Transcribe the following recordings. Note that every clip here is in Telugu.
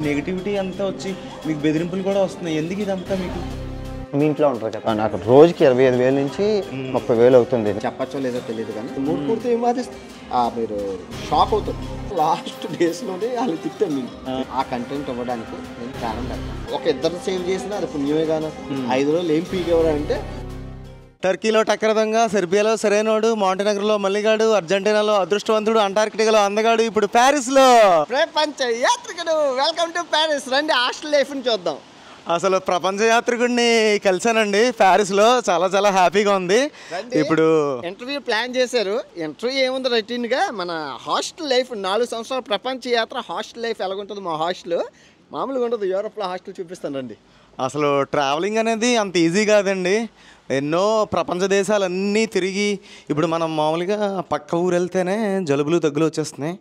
నెగిటివిటీ అంతా వచ్చి మీకు బెదిరింపులు కూడా వస్తున్నాయి. ఎందుకు ఇదంతా మీకు? మీ ఇంట్లో ఉంటారు కదా, నాకు రోజుకి 25,000 నుంచి 30,000 అవుతుంది. చెప్పచ్చో లేదో తెలియదు కానీ మూడు పూర్తి ఏం వాదిస్తుంది మీరు షాక్ అవుతుంది. లాస్ట్ డేస్లోనే వాళ్ళు తిట్టాను నేను ఆ కంటెంట్ ఇవ్వడానికి నేను కారణం పెడతాను. ఒక ఇద్దరు సేవ్ చేసినా అది పుణ్యమే కానీ 5 రోజులు ఏం పీకేవాడంటే టర్కీలో టక్కరదంగా, సెర్బియాలో సరైనోడు, మాంటెనెగ్రోలో మల్లిగాడు, అర్జెంటీనాలో అదృష్టవంతుడు, అంటార్కిటికాలో అందగాడు, ఇప్పుడు ప్యారిస్లో ప్రపంచ యాత్రికుడు. Welcome to Paris. రండి హాస్టల్ లైఫ్ని చూద్దాం. అసలు ప్రపంచ యాత్రికుడిని కలిసానండి ప్యారిస్లో. చాలా చాలా హ్యాపీగా ఉంది. ఇప్పుడు ఇంటర్వ్యూ ప్లాన్ చేశారు. ఇంటర్వ్యూ ఏముంది, రొటీన్గా మన హాస్టల్ లైఫ్ 4 సంవత్సరాల ప్రపంచ యాత్ర హాస్టల్ లైఫ్ ఎలాగుంటుంది. మా హాస్టల్ మామూలుగా ఉంటుంది. యూరోప్లో హాస్టల్ చూపిస్తాను రండి. అసలు ట్రావెలింగ్ అనేది అంత ఈజీ కాదండి. ఎన్నో ప్రపంచ దేశాలన్నీ తిరిగి ఇప్పుడు మనం మామూలుగా పక్క ఊరు వెళ్తేనే జలుబులు దగ్గులు వచ్చేస్తున్నాయి.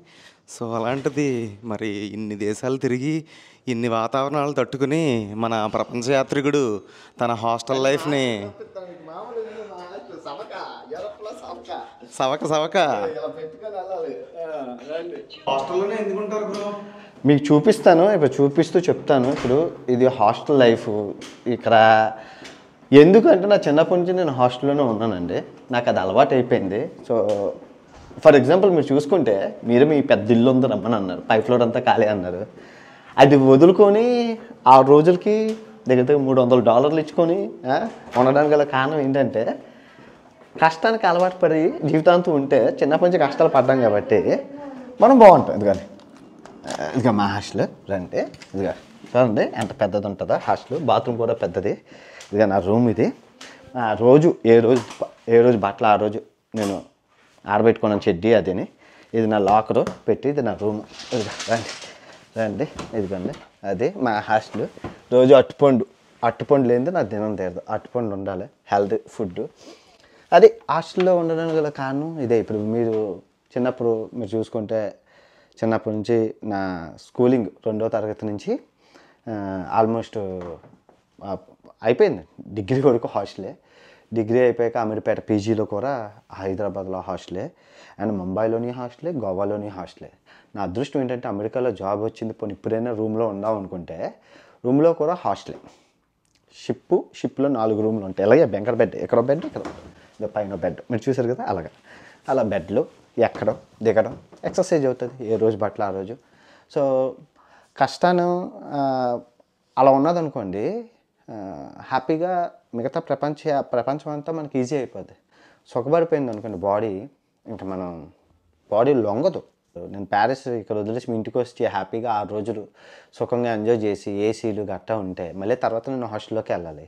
సో అలాంటిది మరి ఇన్ని దేశాలు తిరిగి ఇన్ని వాతావరణాలు తట్టుకుని మన ప్రపంచ యాత్రికుడు తన హాస్టల్ లైఫ్ని సవక హాస్టల్లోనే ఎందుకుంటారు బ్రో? మీకు చూపిస్తాను, ఇప్పుడు చూపిస్తూ చెప్తాను. ఇప్పుడు ఇది హాస్టల్ లైఫ్. ఇక్కడ ఎందుకంటే నా చిన్నప్పటి నుంచి నేను హాస్టల్లోనే ఉన్నానండి. నాకు అది అలవాటు అయిపోయింది. సో ఫర్ ఎగ్జాంపుల్ మీరు చూసుకుంటే మీరు మీ పెద్ద ఇల్లు ఉంది రమ్మని అన్నారు, పై ఫ్లోర్ అంతా ఖాళీ అన్నారు. అది వదులుకొని 6 రోజులకి దగ్గర $300 ఇచ్చుకొని ఉండడానికి గల కారణం ఏంటంటే కష్టానికి అలవాటు పడి జీవితాంతం ఉంటే చిన్నప్పటి నుంచి కష్టాలు పడ్డాం కాబట్టి మనం బాగుంటాం. ఇదిగా మా హాస్టల్ రండి. ఇదిగా చూడండి ఎంత పెద్దది ఉంటుందో హాస్టల్. బాత్రూమ్ కూడా పెద్దది. ఇదిగా నా రూమ్. ఇది రోజు ఏ రోజు బట్టలు ఆ రోజు నేను ఆరబెట్టుకున్నాను, చెడ్డీ అదిని. ఇది నా లాకరు పెట్టి, ఇది నా రూమ్. ఇదిగా రండి ఇదిగోండి అది మా హాస్టల్. రోజు అట్టుపండు లేనిది నా దినం తీరదు. అట్టుపండు ఉండాలి, హెల్తీ ఫుడ్. అది హాస్టల్లో ఉండడానికి గల కారణం ఇదే. ఇప్పుడు మీరు చిన్నప్పుడు మీరు చూసుకుంటే చిన్నప్పటి నుంచి నా స్కూలింగ్ 2వ తరగతి నుంచి ఆల్మోస్ట్ అయిపోయింది. డిగ్రీ వరకు హాస్టలే. డిగ్రీ అయిపోయాక అమీర్పేట పీజీలో కూడా హైదరాబాద్లో హాస్టలే, అండ్ ముంబైలోని హాస్టలే, గోవాలోని హాస్టలే. నా అదృష్టం ఏంటంటే అమెరికాలో జాబ్ వచ్చింది. పోనీ ఇప్పుడైనా రూమ్లో ఉందాం అనుకుంటే రూమ్లో కూడా హాస్టలే. షిప్లో 4 రూమ్లు ఉంటాయి. అలాగే బెంకర్ బెడ్, ఇక్కడ బెడ్, ఇక్కడ పైన బెడ్ మీరు చూసారు కదా. అలా బెడ్లు ఎక్కడం దిగడం ఎక్సర్సైజ్ అవుతుంది. ఏ రోజు బట్టలు ఆ రోజు. సో కష్టాన్ని అలా ఉన్నదనుకోండి, హ్యాపీగా మిగతా ప్రపంచం అంతా మనకి ఈజీ అయిపోద్ది. సుఖపడిపోయింది అనుకోండి బాడీ, ఇంకా మనం బాడీ లొంగదు. నేను ప్యారిస్ ఇక్కడ వదిలేసి మీ ఇంటికి వచ్చి హ్యాపీగా 6 రోజులు సుఖంగా ఎంజాయ్ చేసి ఏసీలు గట్టా ఉంటే మళ్ళీ తర్వాత నేను హాస్టల్లోకి వెళ్ళాలి.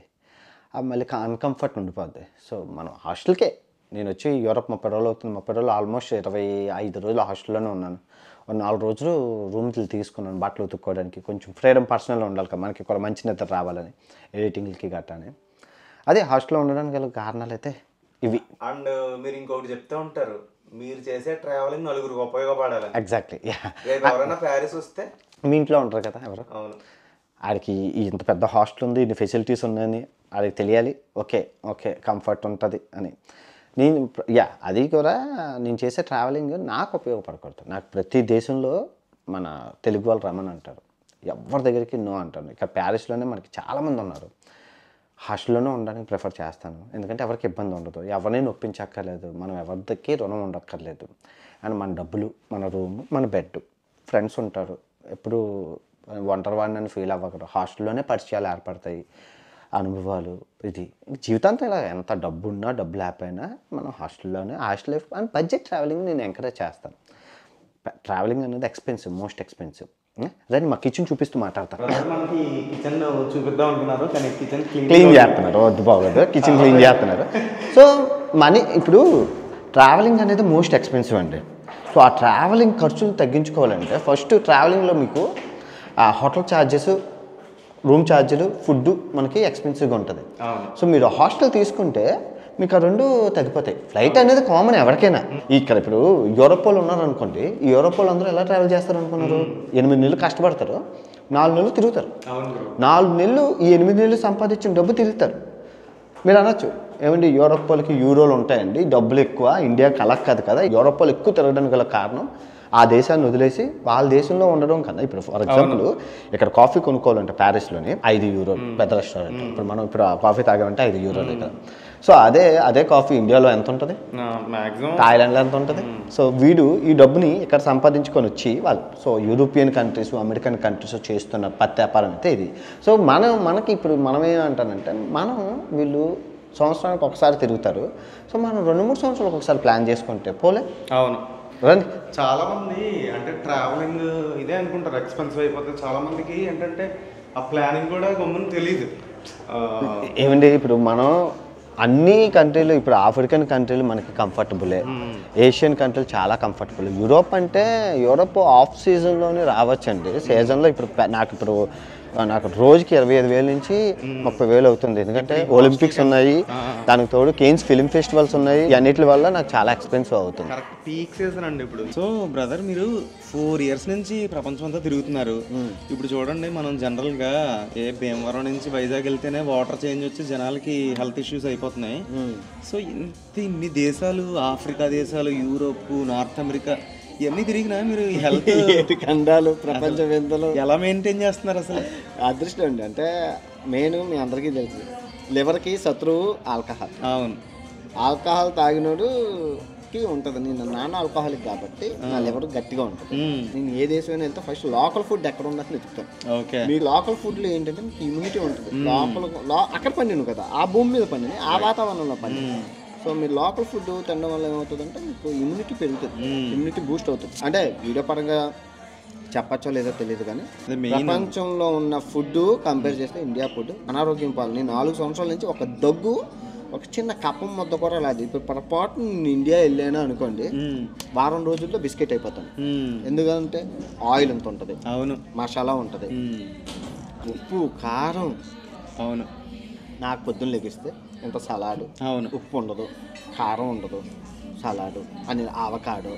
మళ్ళీ అన్కంఫర్ట్ ఉండిపోద్ది. సో మనం హాస్టల్కే నేను వచ్చి యూరోప్ 30 రోజులు అవుతుంది. 30 రోజులు ఆల్మోస్ట్ 25 రోజులు హాస్టల్లోనే ఉన్నాను. 4 రోజులు రూమ్కి తీసుకున్నాను బట్టలు ఉతుక్కోవడానికి. కొంచెం ఫ్రీడమ్ పర్సనల్గా ఉండాలి కదా మనకి, కూడా మంచి నిద్ర రావాలని, ఎడిటింగ్కి గట్టాని. అదే హాస్టల్లో ఉండడానికి గల కారణాలు అయితే ఇవి. అండ్ మీరు ఇంకొకటి చెప్తూ ఉంటారు, మీరు చేసే ట్రావెలింగ్ నలుగురికి ఉపయోగపడాలి. ఎగ్జాక్ట్లీ. ఎవరైనా ప్యారిస్ వస్తే మీ ఇంట్లో ఉంటారు కదా ఎవరు, ఆడికి ఇంత పెద్ద హాస్టల్ ఉంది, ఇన్ని ఫెసిలిటీస్ ఉన్నాయని ఆడికి తెలియాలి. ఓకే కంఫర్ట్ ఉంటుంది అని. అది కూడా నేను చేసే ట్రావెలింగ్ నాకు ఉపయోగపడకూడదు. నాకు ప్రతి దేశంలో మన తెలుగు వాళ్ళు రమ్మని అంటారు, ఎవరి దగ్గరికి నో అంటారు. ఇక్కడ ప్యారిస్లోనే మనకి చాలామంది ఉన్నారు. హాస్టల్లోనే ఉండడానికి ప్రిఫర్ చేస్తాను, ఎందుకంటే ఎవరికి ఇబ్బంది ఉండదు, ఎవరిని నొప్పించక్కర్లేదు, మనం ఎవరికి రుణం ఉండక్కర్లేదు. అండ్ మన డబ్బులు, మన రూమ్, మన బెడ్, ఫ్రెండ్స్ ఉంటారు. ఎప్పుడు ఒంటరివాడిని ఫీల్ అవ్వకూడదు. హాస్టల్లోనే పరిచయాలు ఏర్పడతాయి, అనుభవాలు. ఇది జీవితాంతం ఇలా ఎంత డబ్బు ఉన్నా డబ్బు లేకపోయినా మనం hostel life and budget travelling నేను ఎంకరేజ్ చేస్తాను. ట్రావెలింగ్ అనేది ఎక్స్పెన్సివ్, మోస్ట్ ఎక్స్పెన్సివ్. రండి మా కిచెన్ చూపిస్తూ మాట్లాడతాను. మనకి కిచెన్ చూపిద్దాం అనుకున్నారు, కానీ కిచెన్ క్లీన్ చేస్తున్నారు. వద్దు బాగోదు, కిచెన్ క్లీన్ చేస్తున్నారు. సో మనీ ఇప్పుడు ట్రావెలింగ్ అనేది మోస్ట్ ఎక్స్పెన్సివ్ అండి. సో ఆ ట్రావెలింగ్ ఖర్చులు తగ్గించుకోవాలంటే ఫస్ట్ ట్రావెలింగ్లో మీకు హోటల్ ఛార్జెస్, రూమ్ ఛార్జీలు, ఫుడ్ మనకి ఎక్స్పెన్సివ్గా ఉంటుంది. సో మీరు హాస్టల్ తీసుకుంటే మీకు ఆ 2 తగ్గిపోతాయి. ఫ్లైట్ అనేది కామన్ ఎవరికైనా. ఇక్కడ ఇప్పుడు యూరోప్ వాళ్ళు ఉన్నారనుకోండి, ఈ యూరోప్ వాళ్ళు అందరూ ఎలా ట్రావెల్ చేస్తారు అనుకున్నారు? 8 నెలలు కష్టపడతారు, 4 నెలలు తిరుగుతారు. 4 నెలలు ఈ 8 నెలలు సంపాదించిన డబ్బు తిరుగుతారు. మీరు అనొచ్చు, ఏమండి యూరోప్ వాళ్ళకి యూరోలు ఉంటాయండి, డబ్బులు ఎక్కువ, ఇండియాకి అలా కాదు కదా. యూరోప్ వాళ్ళు ఎక్కువ తిరగడానికి గల కారణం ఆ దేశాన్ని వదిలేసి వాళ్ళ దేశంలో ఉండడం కన్నా ఇప్పుడు ఫర్ ఎగ్జాంపుల్ ఇక్కడ కాఫీ కొనుక్కోవాలంటే ప్యారిస్లోని €5 పెద్ద రెస్టారెంట్. ఇప్పుడు ఆ కాఫీ తాగామంటే €5 ఇక్కడ. సో అదే కాఫీ ఇండియాలో ఎంత ఉంటుంది, థాయిలాండ్లో ఎంత ఉంటుంది. సో వీడు ఈ డబ్బుని ఇక్కడ సంపాదించుకొని వచ్చి వాళ్ళు so European countries, American countries చేస్తున్న పత్తి వ్యాపారం అయితే ఇది. సో మనకి ఇప్పుడు మనం ఏమంటానంటే వీళ్ళు సంవత్సరానికి ఒకసారి తిరుగుతారు. సో మనం 2-3 సంవత్సరాలకు ఒకసారి ప్లాన్ చేసుకుంటే పోలే. అవును, రండి. చాలా మంది అంటే ట్రావెలింగ్ ఇదే అనుకుంటారు, ఎక్స్పెన్సివ్ అయిపోతుంది. చాలా మందికి ఏంటంటే ఆ ప్లానింగ్ కూడా గమ్మున తెలియదు. ఏమండి ఇప్పుడు మనం అన్ని కంట్రీలు, ఇప్పుడు ఆఫ్రికన్ కంట్రీలు మనకి కంఫర్టబులే, ఏషియన్ కంట్రీలు చాలా కంఫర్టబుల్. యూరోప్ ఆఫ్ సీజన్లోనే రావచ్చండి. సీజన్లో నాకు రోజుకి 25,000 నుంచి 30,000 అవుతుంది. ఎందుకంటే ఒలింపిక్స్ ఉన్నాయి, దానికి తోడు కేన్స్ ఫిల్మ్ ఫెస్టివల్స్ ఉన్నాయి. అన్నిటి వల్ల నాకు చాలా ఎక్స్పెన్సివ్ అవుతుంది. కరెక్ట్ పీక్ సీజన్ అండి ఇప్పుడు. సో బ్రదర్, మీరు 4 years నుంచి ప్రపంచం అంతా తిరుగుతున్నారు. ఇప్పుడు చూడండి, మనం జనరల్గా భీమవరం నుంచి వైజాగ్ వెళ్తేనే వాటర్ చేంజ్ వచ్చి జనాలకి హెల్త్ ఇష్యూస్ అయిపోతున్నాయి. సో ఇన్ని దేశాలు, ఆఫ్రికా దేశాలు, యూరోప్, నార్త్ అమెరికా ఇవన్నీ తిరిగినా మీరు హెల్త్ ఖండాలు, ప్రపంచం ఎంతలో ఎలా మెయింటైన్ చేస్తున్నారు అసలు? అదృష్టం అండి. అంటే మెయిన్ మీ అందరికీ తెలుసు, లివర్కి శత్రువు ఆల్కహాల్. అవును, ఆల్కహాల్ తాగినోడుకి ఉంటుంది. నేను నాన్న ఆల్కహాలిక్ కాబట్టి నా లివర్ గట్టిగా ఉంటుంది. నేను ఏ దేశమైనా వెళ్తే ఫస్ట్ లోకల్ ఫుడ్ ఎక్కడ ఉన్నట్టు వెతుకుతాను. ఓకే, మీ లోకల్ ఫుడ్లో ఏంటంటే మీకు ఇమ్యూనిటీ ఉంటుంది. అక్కడ పండిను కదా, ఆ భూమి మీద పండిని, ఆ వాతావరణంలో పండిని. సో మీరు లోకల్ ఫుడ్ తినడం వల్ల ఏమవుతుందంటే మీకు ఇమ్యూనిటీ పెరుగుతుంది, ఇమ్యూనిటీ బూస్ట్ అవుతుంది. అంటే వీడియో పరంగా చెప్పచ్చో లేదో తెలియదు కానీ ప్రపంచంలో ఉన్న ఫుడ్ కంపేర్ చేస్తే ఇండియా ఫుడ్ అనారోగ్యం పాలు. నేను 4 సంవత్సరాల నుంచి ఒక దగ్గు, ఒక చిన్న కప్పం ముద్ద కూడా లేదు. ఇప్పుడు పొరపాటు నేను ఇండియా వెళ్ళాను అనుకోండి, వారం రోజుల్లో బిస్కెట్ అయిపోతాను. ఎందుకంటే ఆయిల్ ఎంత ఉంటుంది, అవును, మసాలా ఉంటుంది, ఉప్పు, కారం. అవును, నాకు పొద్దున్న లెగిస్తే ఎంత సలాడు, అవును, ఉప్పు ఉండదు, కారం ఉండదు, సలాడు అని ఆవకాడో,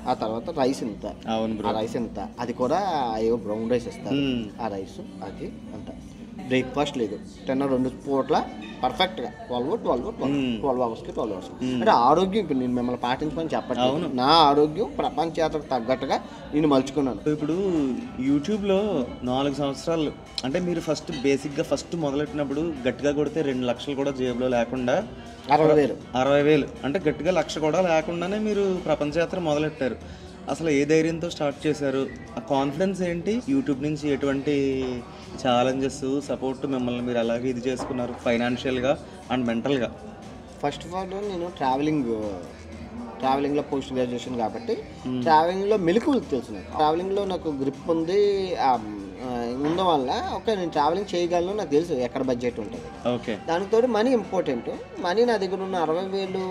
ఆ తర్వాత రైస్ ఇంత, ఆ రైస్ ఎంత, అది కూడా అయ్యో బ్రౌన్ రైస్ ఇస్తారు, ఆ రైస్ అది అంత. బ్రేక్ఫాస్ట్ లేదు, 2 పూట్ల పర్ఫెక్ట్గా 12 అవర్స్కి 12 అవర్స్. అంటే ఆరోగ్యం ఇప్పుడు నేను మిమ్మల్ని పాటించమని చెప్పట్లేదు. నా ఆరోగ్యం ప్రపంచ యాత్రకు తగ్గట్టుగా నేను మలుచుకున్నాను. ఇప్పుడు యూట్యూబ్లో 4 సంవత్సరాలు అంటే మీరు బేసిక్గా మొదలెట్టినప్పుడు గట్టిగా కొడితే 2 లక్షలు కూడా జేబులో లేకుండా 60,000 అంటే గట్టిగా 1,00,000 కూడా లేకుండానే మీరు ప్రపంచ యాత్ర మొదలెట్టారు. అసలు ఏ ధైర్యంతో స్టార్ట్ చేశారు? ఆ కాన్ఫిడెన్స్ ఏంటి? యూట్యూబ్ నుంచి ఎటువంటి ఛాలెంజెస్, సపోర్ట్ మిమ్మల్ని మీరు అలాగే ఇది చేసుకున్నారు ఫైనాన్షియల్గా అండ్ మెంటల్గా? ఫస్ట్ ఆఫ్ ఆల్ నేను ట్రావెలింగ్లో పోస్ట్ గ్రాడ్యుయేషన్ కాబట్టి ట్రావెలింగ్లో మెలకువలు తెలుసు. నాకు ట్రావెలింగ్లో నాకు గ్రిప్ ఉంది ఉండడం వల్ల నేను ట్రావెలింగ్ చేయగలను. నాకు తెలుసు ఎక్కడ బడ్జెట్ ఉంటుంది. ఓకే, దానికి తోడు మనీ ఇంపార్టెంట్. మనీ నా దగ్గర ఉన్న 60,000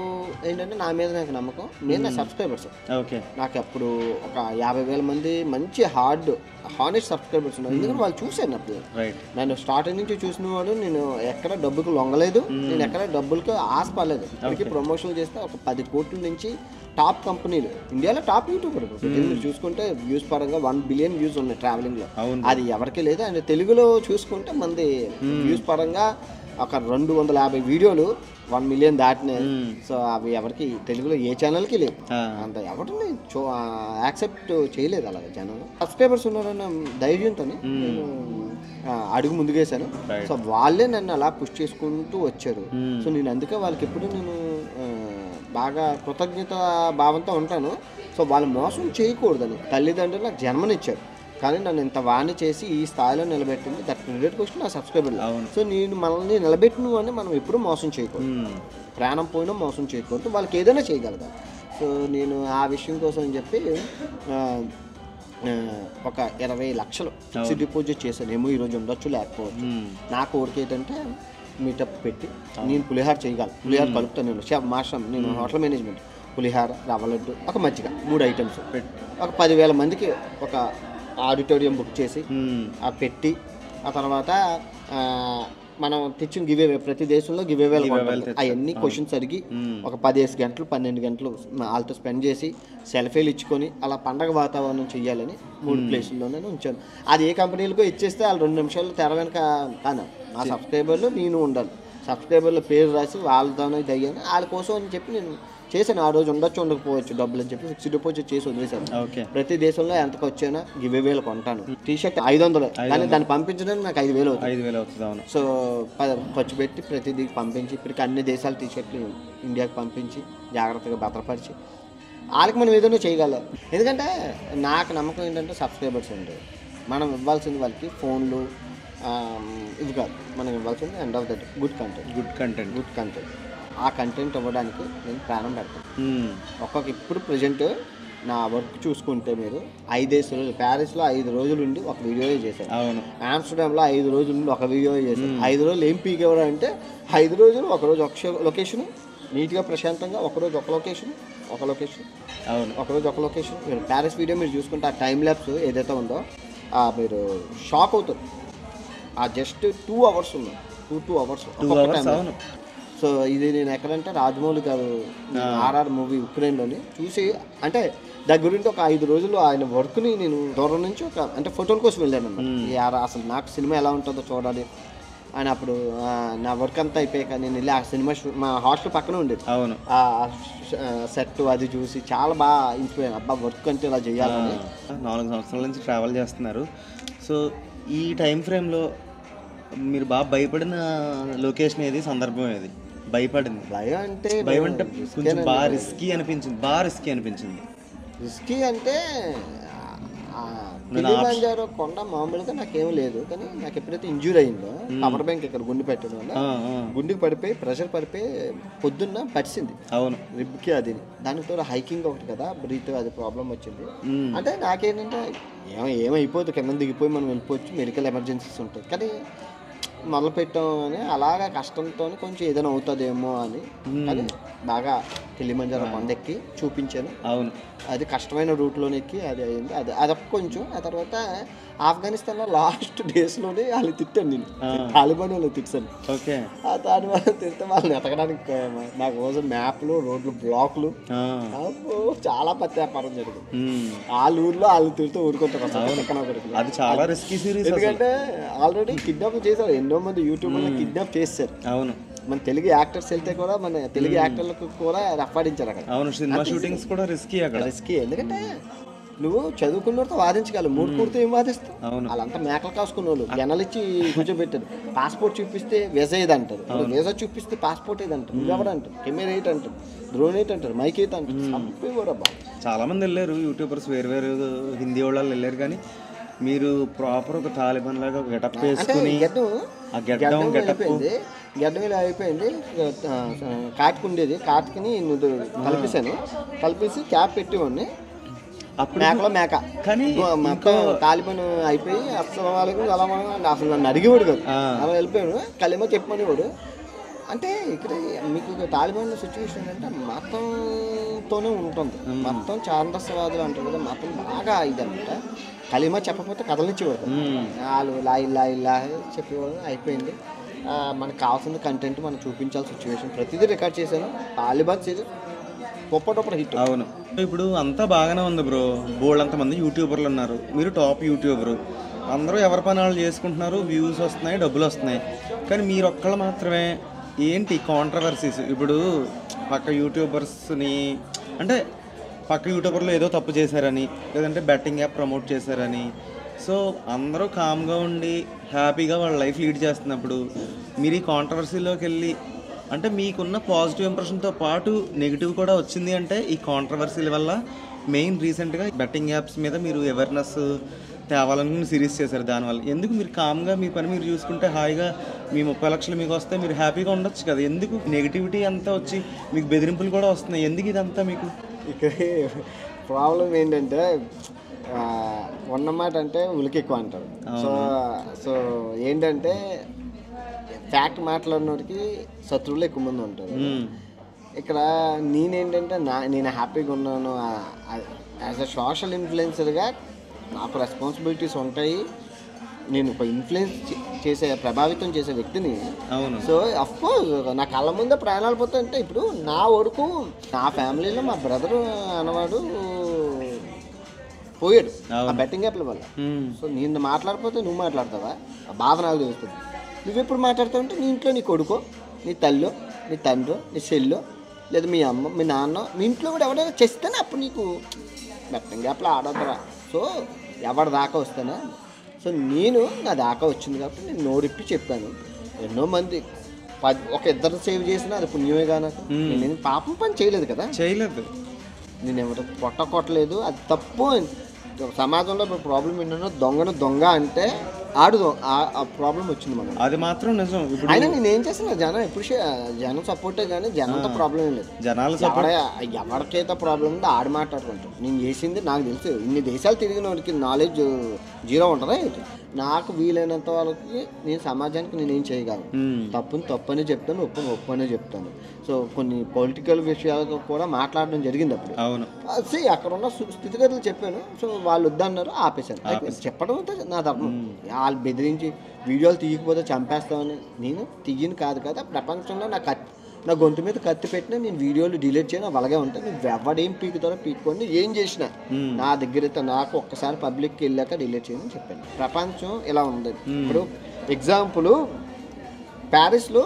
ఏంటంటే నా మీద నాకు నమ్మకం, నేను నా సబ్స్క్రైబర్స్. ఓకే, నాకు అప్పుడు ఒక 50,000 మంది మంచి హానెస్ట్ సబ్స్క్రైబర్స్ ఉన్నారు. ఎందుకంటే వాళ్ళు చూశాను అప్పుడు నన్ను స్టార్టింగ్ నుంచి చూసిన వాళ్ళు. నేను ఎక్కడ డబ్బుకు లొంగలేదు, నేను ఎక్కడ డబ్బులకి ఆశపడలేదు. ఇప్పటికీ ప్రమోషన్లు చేస్తే ఒక 10 కోట్ల నుంచి టాప్ కంపెనీలు, ఇండియాలో టాప్ యూట్యూబర్ మీరు చూసుకుంటే వ్యూస్ పరంగా 1 బిలియన్ వ్యూస్ ఉన్నాయి ట్రావెలింగ్లో. అది ఎవరికి లేదు. అండ్ తెలుగులో చూసుకుంటే మనది వ్యూస్ పరంగా ఒక 250 వీడియోలు 1 మిలియన్ దాటినాయి. సో అవి ఎవరికి తెలుగులో ఏ ఛానల్కి లేవు. అంత ఎవరిని యాక్సెప్ట్ చేయలేదు అలాగే ఛానల్. సబ్స్క్రైబర్స్ ఉన్నారన్న ధైర్యంతో నేను అడుగు ముందుకేసాను. సో వాళ్ళే నన్ను అలా పుష్ చేసుకుంటూ వచ్చారు. సో నేను అందుకే వాళ్ళకి ఎప్పుడు నేను బాగా కృతజ్ఞత భావంతో ఉంటాను. సో వాళ్ళు మోసం చేయకూడదని తల్లిదండ్రులు నాకు జన్మనిచ్చారు, కానీ నన్ను ఇంత వాణి చేసి ఈ స్థాయిలో నిలబెట్టింది దట్ క్రెడిట్ క్వశ్చన్ నా సబ్స్క్రైబర్. సో నేను మనల్ని నిలబెట్టిన అని మనం ఎప్పుడూ మోసం చేయకూడదు, ప్రాణం పోయినా మోసం చేయకూడదు, వాళ్ళకి ఏదైనా చేయగలగాలి. సో నేను ఆ విషయం కోసం అని చెప్పి ఒక 20 లక్షలు ఫిక్స్డ్ డిపాజిట్ చేశాను. ఏమో ఈరోజు ఉండొచ్చు లేకపోవచ్చు. నా కోరిక ఏంటంటే మీటప్ పెట్టి నేను పులిహార చేయగలను, పులిహార కలుపుతాను. నేను మాస్టర్, నేను హోటల్ మేనేజ్మెంట్, పులిహార, రవ్వ లడ్డు, ఒక మజ్జిగ, 3 ఐటమ్స్ ఒక 10,000 మందికి ఒక ఆడిటోరియం బుక్ చేసి పెట్టి, ఆ తర్వాత మనం తెచ్చిన గివేవే, ప్రతి దేశంలో గివేవేలు అవన్నీ క్వశ్చన్స్ అడిగి ఒక 10 గంటలు 12 గంటలు వాళ్ళతో స్పెండ్ చేసి సెల్ఫీలు ఇచ్చుకొని అలా పండగ వాతావరణం చెయ్యాలని 3 ప్లేసుల్లోనే ఉంచాను. అది ఏ కంపెనీలకో ఇచ్చేస్తే వాళ్ళు 2 నిమిషాలు తెర వెనక కాను, నా సబ్స్క్రైబర్లు నేను ఉండాలి. సబ్స్క్రైబర్ల పేరు రాసి వాళ్ళతోనే ఇది అయ్యాను. వాళ్ళ కోసం అని చెప్పి నేను చేశాను. ఆ రోజు ఉండొచ్చు ఉండకపోవచ్చు డబ్బులు అని చెప్పి ఫిక్స్డ్ డిపాజిట్ చేసి వదిలేశాను. ఓకే. ప్రతి దేశంలో ఎంతకు వచ్చానో గివ్ అవేలు కొంటాను. టీ-షర్ట్ 500 కానీ దాన్ని పంపించడానికి నాకు 5,000 అవుతుంది. 5,000 అవుతుంది. అవును. సో ఖర్చు పెట్టి ప్రతిదీ పంపించి ఇప్పటికి అన్ని దేశాల టీ-షర్ట్లు ఇండియాకి పంపించి జాగ్రత్తగా భద్రపరిచి వాళ్ళకి మనం ఏదైనా చేయగలం. ఎందుకంటే నాకు నమ్మకం ఏంటంటే సబ్స్క్రైబర్స్ ఉంటాయి. మనం ఇవ్వాల్సింది వాళ్ళకి ఫోన్లు ఇవి కాదు. మనం ఇవ్వాల్సింది end of the day good content. ఆ కంటెంట్ ఇవ్వడానికి నేను ప్రాణం పెడతాను. ఇప్పుడు ప్రజెంట్ నా వర్క్ చూసుకుంటే మీరు 5 రోజులు ప్యారిస్లో 5 రోజులు ఉండి ఒక వీడియో చేశాను. అవును. ఆమ్స్టర్డామ్లో 5 రోజులు ఉండి ఒక వీడియో చేశాను. 5 రోజులు ఏం పీకేవాడు అంటే 5 రోజులు ఒకరోజు ఒక లొకేషన్ నీట్గా ప్రశాంతంగా, ఒకరోజు ఒక లొకేషన్ అవును. ఒకరోజు ఒక లొకేషన్. మీరు ప్యారిస్ వీడియో మీరు చూసుకుంటే ఆ టైం ల్యాప్స్ ఏదైతే ఉందో మీరు షాక్ అవుతారు. ఆ జస్ట్ 2 hours ఉంది. 2 hours. అవును. సో ఇది నేను ఎక్కడంటే రాజమౌళి గారు ఆర్ఆర్ మూవీ ఉక్రెయిన్లోని చూసి అంటే దాని గురించి ఒక 5 రోజులు ఆయన వర్క్ని నేను దూరం నుంచి అంటే ఫోటోల కోసం వెళ్ళాను అన్నమాట. అసలు నాకు సినిమా ఎలా ఉంటుందో చూడాలి అని. అప్పుడు నా వర్క్ అంతా అయిపోయాక నేను వెళ్ళి ఆ సినిమా మా హాస్టల్ పక్కనే ఉండేది. అవును. ఆ సెట్ అది చూసి చాలా బాగా ఇన్స్పైర్ అబ్బా వర్క్ అంటే ఇలా చేయాలని. 4 సంవత్సరాల నుంచి ట్రావెల్ చేస్తున్నారు. సో ఈ టైం ఫ్రేమ్లో మీరు బాగా భయపడిన లొకేషన్ ఏది, సందర్భం ఏది? భయం అంటే కొంచెం బాగా రిస్కీ అనిపించింది. రిస్కీ అంటే కిలిమంజారో కొండ మామూలుగా నాకేం లేదు, కానీ నాకు ఎప్పుడైతే ఇంజూరీ అయిందో పవర్ బ్యాంక్ ఇక్కడ గుండె పెట్టడం వల్ల గుండెకి పడిపోయి ప్రెషర్ పడిపోయి పొద్దున్న పడిసింది. అవును. రిబ్కి అది దానితో హైకింగ్ ఒకటి కదా బ్రీత్ అది ప్రాబ్లం వచ్చింది. అంటే నాకేంటంటే ఏమైపోతుంది కింద దిగిపోయి మనం వెళ్ళిపోవచ్చు, మెడికల్ ఎమర్జెన్సీస్ ఉంటాయి. కానీ మొదలు పెట్టాం అని అలాగా కష్టంతో కొంచెం ఏదైనా అవుతుందేమో అని అది బాగా కిలిమంజారో కొండెక్కి చూపించాను. అవును. అది కష్టమైన రూట్లోనే ఎక్కి అది అయింది. అదొక కొంచెం. ఆ తర్వాత ఆఫ్ఘనిస్తాన్లో లాస్ట్ డేస్లోనే వాళ్ళు తిట్టాను, నేను తాలిబాన్ వాళ్ళు తిట్టాను. ఓకే. ఆ తాలిబాన్ తిడితే వాళ్ళని ఎతకడానికి నా కోసం మ్యాప్లు, రోడ్లు, బ్లాక్లు చాలా పత్యాపారం జరిగింది. వాళ్ళ ఊర్లో వాళ్ళు తిడితే ఊరుకుంటారు అసలు. అది చాలా రిస్కీ సిరీస్. ఎందుకంటే ఆల్రెడీ కిడ్నాప్ చేశారు, ఎన్నో మంది యూట్యూబర్లు కిడ్నాప్ చేశారు. అవును. మన తెలుగు యాక్టర్స్ వెళ్తే కూడా మన తెలుగు యాక్టర్లకు కూడా రఫాడించారు అక్కడ. అవును. సినిమా షూటింగ్స్ కూడా రిస్కీ అక్కడ. రిస్కీ ఎందుకంటే నువ్వు చదువుకున్నతో వాదించగలవు, 3 పూర్తి ఏం వాదిస్తావు? అవును. వాళ్ళంతా మేకలు కాసుకున్న వాళ్ళు జనాలిచ్చి కూర్చోబెట్టారు. పాస్పోర్ట్ చూపిస్తే వీసా ఏది అంటారు, వీసా చూపిస్తే పాస్పోర్ట్ ఏది అంటారు, నువ్వెవడు అంటారు, కెమెరా ఏంటి అంటారు, డ్రోన్ ఏంటి అంటారు, మైక్ ఏంటి అంటారు. చంపేవారబ్బా. చాలా మంది వెళ్ళారు యూట్యూబర్స్, వేరు హిందీ వాళ్ళు వెళ్ళారు. కానీ మీరు ప్రాపర్ ఒక తాలిబాన్ లాగా ఒక గెటప్ వేసుకుని గడ్డం ఇలా అయిపోయింది. కాటుకుండేది, కాటుకుని కలిపేసాను, కలిపేసి క్యాప్ పెట్టేవాడిని. మేకలో మేక కానీ మొత్తం తాలిబాన్ అయిపోయి అసలు వాళ్ళకి అలా అసలు నన్ను అడిగేవాడు కాదు. అలా వెళ్ళిపోయాను. కలిమో చెప్పమనేవాడు. అంటే ఇక్కడ మీకు తాలిబాన్ సిచ్యువేషన్ ఏంటంటే మతంతోనే ఉంటుంది. మతం చాందస్వాదులు అంటారు కదా, మతం బాగా ఇదనమాట. కలిమా చెప్పకపోతే కథలనిచ్చేవాడు. వాళ్ళు ఇలా చెప్పేవాడు. అయిపోయింది. మనకు కావాల్సిన కంటెంట్ మనం చూపించాల్సిన సిచ్యువేషన్ ప్రతిదీ రికార్డ్ చేశాను. తాలిబాన్ సిరీస్ గొప్ప హిట్. అవును. ఇప్పుడు అంతా బాగానే ఉంది బ్రో, బోల్డంతమంది యూట్యూబర్లు ఉన్నారు, మీరు టాప్ యూట్యూబరు, అందరూ ఎవరి పని వాళ్ళు చేసుకుంటున్నారు, వ్యూస్ వస్తున్నాయి, డబ్బులు వస్తున్నాయి. కానీ మీరు ఒక్కళ్ళు మాత్రమే ఏంటి కాంట్రవర్సీస్? ఇప్పుడు పక్క యూట్యూబర్స్ని అంటే పక్క యూట్యూబర్లు ఏదో తప్పు చేశారని, లేదంటే బెట్టింగ్ యాప్ ప్రమోట్ చేశారని, సో అందరూ కామ్గా ఉండి హ్యాపీగా వాళ్ళ లైఫ్ లీడ్ చేస్తున్నప్పుడు మీరు ఈ కాంట్రవర్సీలోకి వెళ్ళి అంటే మీకున్న పాజిటివ్ ఇంప్రెషన్తో పాటు నెగిటివ్ కూడా వచ్చింది అంటే ఈ కాంట్రవర్సీల వల్ల. మెయిన్ రీసెంట్గా బెట్టింగ్ యాప్స్ మీద మీరు అవేర్నెస్ తేవాలని సిరీస్ చేశారు. దానివల్ల ఎందుకు మీరు కామ్గా మీ పని మీరు చూసుకుంటే హాయిగా మీ 30 లక్షలు మీకు వస్తే మీరు హ్యాపీగా ఉండొచ్చు కదా? ఎందుకు నెగిటివిటీ అంతా వచ్చి మీకు బెదిరింపులు కూడా వస్తున్నాయి? ఎందుకు ఇదంతా మీకు? ఇక్కడ ప్రాబ్లం ఏంటంటే ఉన్నమాట అంటే ఉలికి ఎక్కువ అంటారు. సో ఏంటంటే ఫ్యాక్ట్ మాట్లాడినోడికి శత్రువులు ఎక్కువ మంది ఉంటారు. ఇక్కడ నేనేంటంటే నేను హ్యాపీగా ఉన్నాను. యాజ్ అ సోషల్ ఇన్ఫ్లుయెన్సర్గా నాకు రెస్పాన్సిబిలిటీస్ ఉంటాయి. నేను ఒక ఇన్ఫ్లుయెన్స్ ప్రభావితం చేసే వ్యక్తిని. సో అఫ్కోర్స్ నా కళ్ళ ముందే ప్రాణాలు పోతాయంటే ఇప్పుడు నా వరకు నా ఫ్యామిలీలో మా బ్రదరు అన్నవాడు పోయాడు ఆ బెట్టింగ్ యాప్ల వల్ల. సో నేను మాట్లాడిపోతే నువ్వు మాట్లాడతావా? ఆ బాధ నాకు తెలుస్తుంది. నువ్వెప్పుడు మాట్లాడుతావు అంటే నీ ఇంట్లో నీ కొడుకో, నీ తల్లో, నీ తండ్రో, నీ చెల్లో లేదా మీ అమ్మ మీ నాన్న మీ ఇంట్లో కూడా ఎవరైనా చేస్తేనే అప్పుడు నీకు బెట్టింగ్ యాప్లో ఆడొద్దురా. సో ఎవరి దాకా వస్తేనే. సో నేను నా దాకా వచ్చింది కాబట్టి నేను నోరిప్పి చెప్పాను. ఎన్నో మంది ఒక ఇద్దరు సేవ్ చేసినా అది పుణ్యమేగా నాకు. నేను పాపం పని చేయలేదు కదా, చేయలేదు. నేను ఎవరు కొట్టలేదు, అది తప్పు. సమాజంలో ఇప్పుడు ప్రాబ్లం ఏంటంటే దొంగ అంటే ఆడు ఆ ప్రాబ్లం వచ్చింది మనం. అది మాత్రం నిజం. ఇప్పుడు అయినా నేను ఏం చేస్తున్నా, జనం ఎప్పుడు జనం సపోర్టే కానీ జనంతో ప్రాబ్లం ఏం లేదు. జనాలు ఎవరికైతే ప్రాబ్లం ఉందో ఆడి మాట్లాడుకుంటాం. నేను చేసింది నాకు తెలుసు. ఇన్ని దేశాలు తిరిగిన వాడికి నాలెడ్జ్ జీరో ఉంటుందా ఏంటి? నాకు వీలైనంత వాళ్ళకి నేను సమాజానికి నేనేం చేయగలను. తప్పని చెప్తాను, ఒప్పనే చెప్తాను. సో కొన్ని పొలిటికల్ విషయాలకు కూడా మాట్లాడడం జరిగింది అప్పుడు. అవును, అక్కడ ఉన్న స్థితిగతులు చెప్పాను. సో వాళ్ళు వద్దన్నారు, ఆపేశాను. చెప్పడం నా ధర్మం. వాళ్ళు బెదిరించి వీడియోలు తీయకపోతే చంపేస్తామని నేను తీయను కాదు కదా. ప్రపంచంలో నా గొంతు మీద కత్తి పెట్టినా నేను వీడియోలు డిలీట్ చేయను, అలాగే ఉంటాను. నువ్వు ఎవడేం పీకుతారో పీక్కొని ఏం చేసినా నా దగ్గర నాకు ఒక్కసారి పబ్లిక్కి వెళ్ళాక డిలీట్ చేయని చెప్పాను. ప్రపంచం ఇలా ఉంది. ఇప్పుడు ఎగ్జాంపుల్ ప్యారిస్లో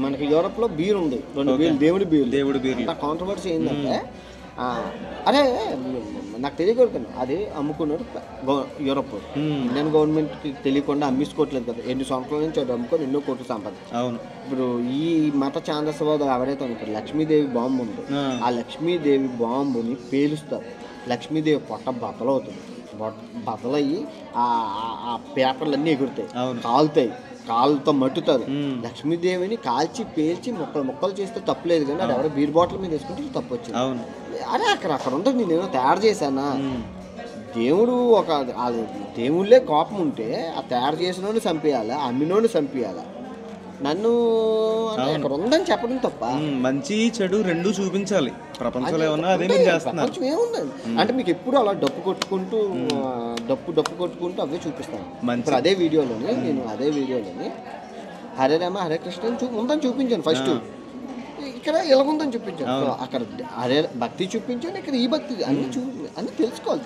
మనకి యూరోప్లో బీర్ ఉంది, 2 బీర్లు, దేవుడి బీర్. నా కాంట్రవర్సీ ఏంటంటే అరే నాకు తెలియకూడదు అది అమ్ముకున్నాడు యూరోప్. ఇండియన్ గవర్నమెంట్కి తెలియకుండా అమ్మించుకోవట్లేదు కదా. 2 సంవత్సరాల నుంచి అది అమ్ముకొని ఎన్నో కోట్లు సంపాదించారు. ఇప్పుడు ఈ మత ఛాందసవాదం ఎవరైతే ఉంటారు, లక్ష్మీదేవి బాంబు ఉంది, ఆ లక్ష్మీదేవి బాంబుని పేలుస్తారు. లక్ష్మీదేవి పొట్ట బద్దలవుతుంది. బద్దలయ్యి ఆ పేపర్లు అన్నీ ఎగురుతాయి, కాలుతాయి, కాళ్ళతో మట్టుతారు. లక్ష్మీదేవిని కాల్చి పేల్చి ముక్కలు చేస్తే తప్పులేదు, కానీ అది ఎవరో బీర్ బాటిల్ మీద వేసుకుంటే తప్పు వచ్చింది. అరే అక్కడ ఉంటుంది, నేనేమో తయారు చేశానా? దేవుడు దేవుళ్ళే కోపం ఉంటే ఆ తయారు చేసినోడిని చంపేయాలా, అమ్మినోడిని చంపేయాలా? నన్ను అక్కడ ఉందని చెప్పడం తప్ప. మంచి చెడు రెండు చూపించాలి ప్రపంచంలో. ఏమన్నా అదే మీరు చేస్తున్నారు. ప్రపంచం ఏముంది అంటే మీకు ఎప్పుడు అలా డప్పు కొట్టుకుంటూ అవే చూపిస్తాను. ఇప్పుడు అదే వీడియోలోని హరే రామ హరే కృష్ణ ఉందని చూపించాను. ఫస్ట్ ఇక్కడ ఇలా ఉందని చూపించాను, అక్కడ హరే భక్తి చూపించాను, ఇక్కడ ఈ భక్తి అన్ని తెలుసుకోవాలి.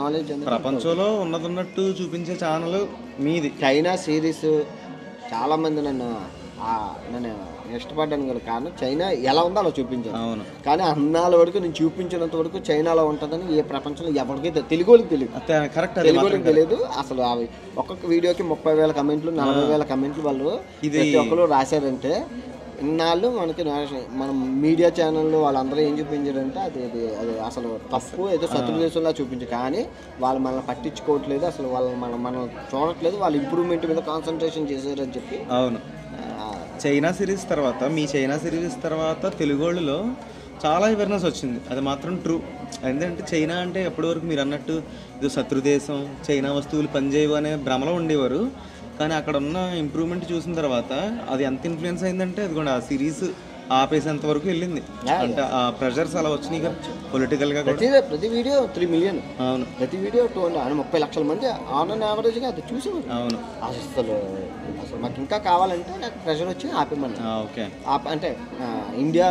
నాలెడ్జ్ ప్రపంచంలో ఉన్నదన్నట్టు చూపించే ఛానల్ మీది. చైనా సిరీస్ చాలా మంది నన్ను ఇష్టపడ్డాను కదా కారణం చైనా ఎలా ఉందో అలా చూపించాను. కానీ అన్నాళ్ళ వరకు నేను చూపించినంత వరకు చైనాలో ఉంటుందని ఏ ప్రపంచంలో ఎవరికి తెలుగు వాళ్ళకి తెలియదు. అసలు అవి ఒక్కొక్క వీడియోకి 30,000 కమెంట్లు, 40,000 కమెంట్లు వాళ్ళు ప్రతి ఒక్కరు రాశారంటే ఇన్నాళ్ళు మనకి మనం మీడియా ఛానళ్ళు వాళ్ళందరూ ఏం చూపించారంటే అది అసలు తప్పు, ఏదో శత్రు దేశంలో చూపించారు. కానీ వాళ్ళు మనల్ని పట్టించుకోవట్లేదు, అసలు వాళ్ళు మనం చూడట్లేదు, వాళ్ళు ఇంప్రూవ్మెంట్ మీద కాన్సన్ట్రేషన్ చేశారని చెప్పి. అవును, మీ చైనా సిరీస్ తర్వాత తెలుగు వాళ్ళలో చాలా అవేర్నెస్ వచ్చింది. అది మాత్రం ట్రూ. ఎందుకంటే చైనా అంటే ఎప్పటి వరకు మీరు అన్నట్టు ఇది శత్రుదేశం, చైనా వస్తువులు పనిచేయవు అనే భ్రమలో ఉండేవారు. కానీ అక్కడ ఉన్న ఇంప్రూవ్మెంట్ చూసిన తర్వాత అది ఎంత ఇన్ఫ్లుయెన్స్ అయిందంటే అది కూడా ఆ సిరీస్ ఆపేసేంత వరకు వెళ్ళింది. అంటే ఆ ప్రెషర్స్ అలా వచ్చినాయి కదా పొలిటికల్గా. ప్రతి వీడియో 3 మిలియన్. అవును, ప్రతి వీడియో 30 లక్షల మంది ఆన్ యావరేజ్గా అది చూసేవారు. అవును, అసలు మాకు ఇంకా కావాలంటే నాకు ప్రెషర్ వచ్చి ఆపేమన్నా. ఓకే, అంటే ఇండియా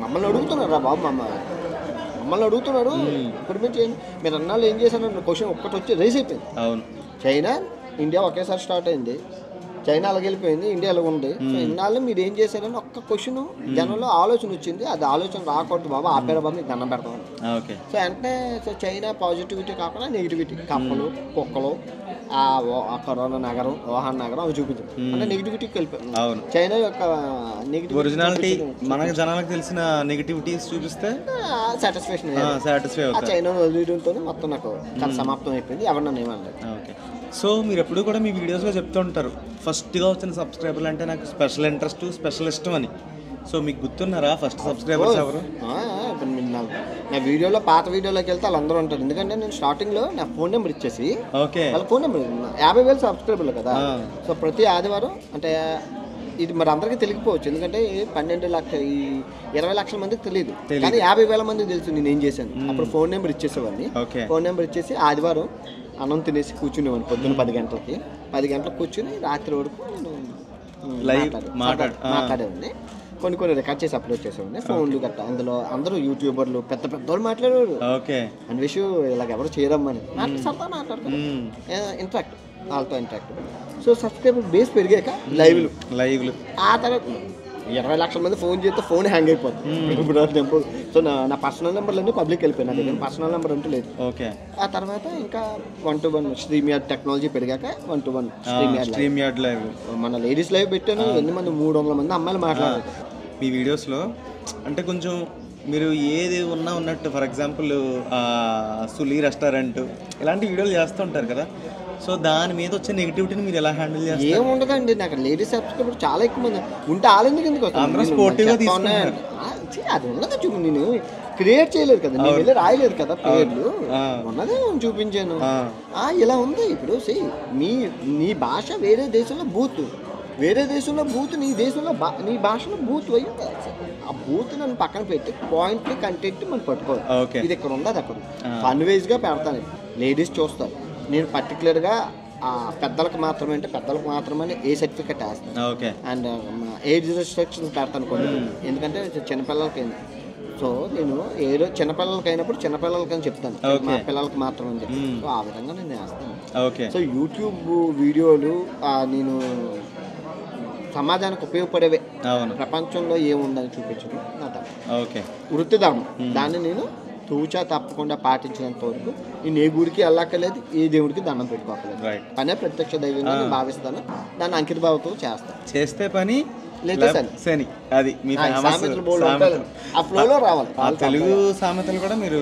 మమ్మల్ని అడుగుతున్నారు రా బాబు, మమ్మల్ని అడుగుతున్నారు ఇంప్రూవ్మెంట్ చేయండి. మీరు అన్నాళ్ళు ఏం చేశాను క్వశ్చన్ ఒక్కటి వచ్చి రేస్ అయిపోయింది. అవును, చైనా ఇండియా ఒకేసారి స్టార్ట్ అయింది, చైనా అలాగ వెళ్ళిపోయింది, ఇండియా అలాగ ఉంది. సో ఇన్నాళ్ళు మీరు ఏం చేశారని ఒక్క క్వశ్చన్ జనంలో ఆలోచన వచ్చింది. అది ఆలోచన రాకూడదు బాబా, ఆపేరా బాబు మీకు దండం పెడతామని. సో వెంటనే చైనా పాజిటివిటీ కాకుండా నెగిటివిటీ, కప్పలు, కుక్కలు, ఆ కరోనా నగరం, వుహాన్ నగరం అవి చూపించారు. అంటే నెగిటివిటీకి వెళ్ళిపోయారు. చైనా యొక్క నెగిటివ్ ఒరిజినాలిటీ మనకి జనాలకు తెలిసిన నెగిటివిటీస్ చూపిస్తే సాటిస్ఫై చైనా వదిలేయడంతో మొత్తం నాకు కథ సమాప్తం అయిపోయింది. ఎవరన్నా ఏమనలేదు. ఓకే, సో మీరు ఎప్పుడు కూడా మీ వీడియోస్లో చెప్తూ ఉంటారు ఫస్ట్గా వచ్చిన సబ్స్క్రైబర్లు అంటే నాకు స్పెషల్ ఇంట్రెస్ట్, స్పెషల్ ఇష్టం అని. సో మీకు గుర్తున్నారా ఫస్ట్ సబ్స్క్రైబర్స్ ఎవరు? నా వీడియోలో పాత వీడియోలోకి వెళ్తే వాళ్ళందరూ ఉంటారు. ఎందుకంటే నేను స్టార్టింగ్లో నా ఫోన్ నెంబర్ ఇచ్చేసి వాళ్ళ ఫోన్ నెంబర్ 50,000 సబ్స్క్రైబర్లు కదా. సో ప్రతి ఆదివారం అంటే ఇది మరి అందరికీ తెలియకపోవచ్చు, ఎందుకంటే 20 లక్షల మందికి తెలియదు, కానీ 50,000 మందికి తెలుసు నేను ఏం చేశాను. అప్పుడు ఫోన్ నెంబర్ ఇచ్చేసేవాడిని. ఫోన్ నెంబర్ ఇచ్చేసి ఆదివారం అన్నం తినేసి కూర్చునేవాడిని. పొద్దున్న 10 గంటలకు కూర్చుని రాత్రి వరకు నేను మాట్లాడేవాడిని. కొన్ని రికార్డ్ చేసి అప్లోడ్ చేసేవాడిని. ఫోన్లు గట్టా అందులో అందరూ యూట్యూబర్లు పెద్ద వాళ్ళు మాట్లాడేవారు. అన్వేష్ ఇలాగ ఎవరు చేయరమ్మని సరదా మాట్లాడతారు. ఇంట్రాక్ట్ వాళ్ళతో ఇంటరాక్ట్. సో సబ్స్క్రైబర్ బేస్ పెరిగాక లైవ్లు ఆ తర్వాత 20 లక్షల మంది ఫోన్ చేస్తే ఫోన్ హ్యాంగ్ అయిపోతుంది. ఇప్పుడు సో నా పర్సనల్ నెంబర్లన్నీ పబ్లిక్ వెళ్ళిపోయి, నా దగ్గర పర్సనల్ నెంబర్ అంటూ లేదు. ఓకే. ఆ తర్వాత ఇంకా 1-to-1 స్ట్రీమ్ యార్డ్ టెక్నాలజీ పెరిగాక 1-to-1 స్ట్రీమ్ యార్డ్ లైవ్. మన లేడీస్ లైవ్ పెట్టాను. ఎన్ని మంది 300 మంది అమ్మాయిలు మాట్లాడారు మీ వీడియోస్లో. అంటే కొంచెం మీరు ఏది ఉన్నట్టు ఫర్ ఎగ్జాంపుల్ సులీ రెస్టారెంట్ ఇలాంటి వీడియోలు చేస్తూ ఉంటారు కదా, సో దాని మీద వచ్చే నెగిటివిటీని మీరు ఎలా హ్యాండిల్ చేస్తారు? ఏముండదండి, నాకు లేడీస్ సబ్స్క్రైబర్ చాలా ఎక్కువ మంది ఉంటే ఆలెందుకు ఎందుకు అందరూ స్పోర్టివ్గా తీసుకున్నారు. అది ఉన్నది చూపు, నేను క్రియేట్ చేయలేదు కదా, నేను వెళ్ళి రాయలేదు కదా పేర్లు, ఉన్నదే చూపించాను. ఇలా ఉంది. ఇప్పుడు నీ భాష వేరే దేశంలో బూత్, వేరే దేశంలో బూత్, నీ దేశంలో నీ భాషలో బూత్ అయ్యి ఆ బూత్ నన్ను పక్కన పెట్టి పాయింట్ కంటెంట్ మనం పట్టుకోవాలి. ఇది ఇక్కడ ఉండదు, అక్కడ ఫన్వేజ్గా పెడతాను. లేడీస్ చూస్తారు. నేను పర్టికులర్గా పెద్దలకు మాత్రమే అంటే పెద్దలకు మాత్రమే ఏ సర్టిఫికెట్ వేస్తాను. అండ్ ఏజ్ రిస్ట్రిక్షన్స్ పెడతాను కొన్ని, ఎందుకంటే చిన్నపిల్లలకి. సో నేను ఏదో చిన్నపిల్లలకి అయినప్పుడు చిన్నపిల్లలకని చెప్తాను, మా పిల్లలకి మాత్రమే చెప్పి. సో ఆ విధంగా నేను వేస్తాను. సో యూట్యూబ్ వీడియోలు నేను సమాజానికి ఉపయోగపడేవే, ప్రపంచంలో ఏముందని చూపించడం నా ధర్మం, వృత్తి ధర్మం. దాన్ని నేను తూచా తప్పకుండా పాటించినంత వరకు నేను ఏ గుడికి వెళ్ళక్కర్లేదు, ఏ దేవుడికి దండం పెట్టుకోకలేదు. పనే ప్రత్యక్ష దైవంగా నేను భావిస్తాను. దాన్ని అంకిత భావంతో చేస్తాను. చేస్తే పని లేదా శని, అది మీ తెలుగు సామెతలు కూడా మీరు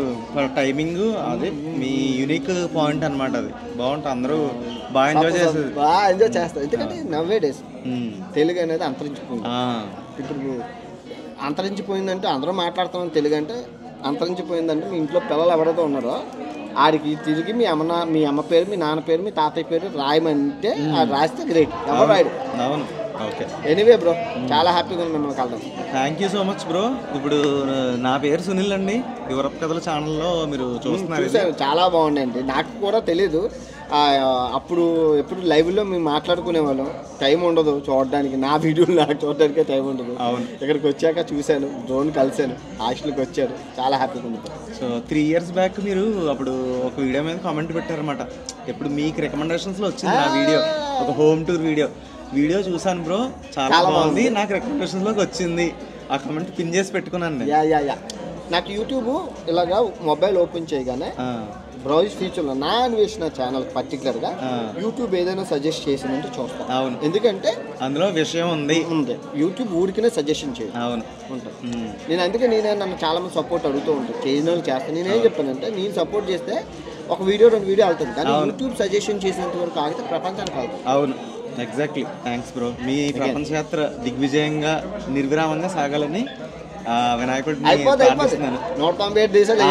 టైమింగ్, అది మీ యూనిక్ పాయింట్ అనమాట. అది బాగుంటుంది, అందరూ బాగా ఎంజాయ్ చేస్తారు. ఎందుకంటే నవ్వే డేస్ తెలుగు అనేది అంతరించిపోయింది. ఇప్పుడు అంతరించిపోయిందంటే అందరూ మాట్లాడుతున్నాం తెలుగు అంటే, అంతరించిపోయిందంటే మీ ఇంట్లో పిల్లలు ఎవరైతే ఉన్నారో ఆడికి తిరిగి మీ అమ్మ పేరు, మీ నాన్న పేరు, మీ తాతయ్య పేరు రాయమంటే రాస్తే గ్రేట్, ఎవరు రాయడు. అవును. ఓకే. ఎనీవే బ్రో, చాలా హ్యాపీగా ఉంది మిమ్మల్ని కలడం. Thank you so much bro. ఇప్పుడు నా పేరు సునీల్ అండి, యువరప్ కథల ఛానల్లో మీరు చూస్తున్నారు. చాలా బాగుండండి. నాకు కూడా తెలీదు అప్పుడు, ఎప్పుడు లైవ్లో మేము మాట్లాడుకునే వాళ్ళం. టైం ఉండదు చూడడానికి, నా వీడియోలు నాకు చూడడానికే టైం ఉండదు. అవును. ఇక్కడికి వచ్చాక చూశాను, డ్రోన్ కలిశాను, హాస్టల్కి వచ్చారు, చాలా హ్యాపీగా ఉంది. సో 3 years బ్యాక్ మీరు అప్పుడు ఒక వీడియో మీద కామెంట్ పెట్టారన్నమాట. ఎప్పుడు మీకు రికమెండేషన్స్లో వచ్చింది నా వీడియో, ఒక హోమ్ టూర్ వీడియో చూసాను బ్రో, చాలా బాగుంది, నాకు రికమెండేషన్స్లోకి వచ్చింది. ఆ కామెంట్ పిన్ చేసి పెట్టుకున్నాను. నాకు యూట్యూబ్ ఇలాగా మొబైల్ ఓపెన్ చేయగానే బ్రౌజ్ ఫీచర్లో నా అన్వేషణ ఛానల్ పర్టికులర్గా యూట్యూబ్ ఏదైనా సజెస్ట్ చేసిందంటే చూస్తాను. అవును, ఎందుకంటే అందులో విషయం ఉంది. యూట్యూబ్ ఊరికనే సజెషన్ చేయదు. అవును, ఉంటుంది. నేను అందుకే నన్ను చాలా మంది సపోర్ట్ అడుగుతూ ఉంటాను, చేసిన వాళ్ళు చేస్తాను. నేనేం చెప్తానంటే, నేను సపోర్ట్ చేస్తే ఒక వీడియో 2 వీడియో వెళ్తుంది, కానీ యూట్యూబ్ సజెషన్ చేసినంత వరకు ఆగితే ప్రపంచానికి వెళ్తుంది. అవును, ఎగ్జాక్ట్లీ. Thanks bro. మీ ప్రపంచ యాత్ర దిగ్విజయంగా నిర్విరామంగా సాగాలని వినాయకుడిని ప్రార్థిస్తున్నాను. 198 దేశాలు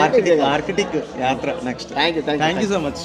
ఆర్కిటిక్ యాత్ర next. Thank you so much.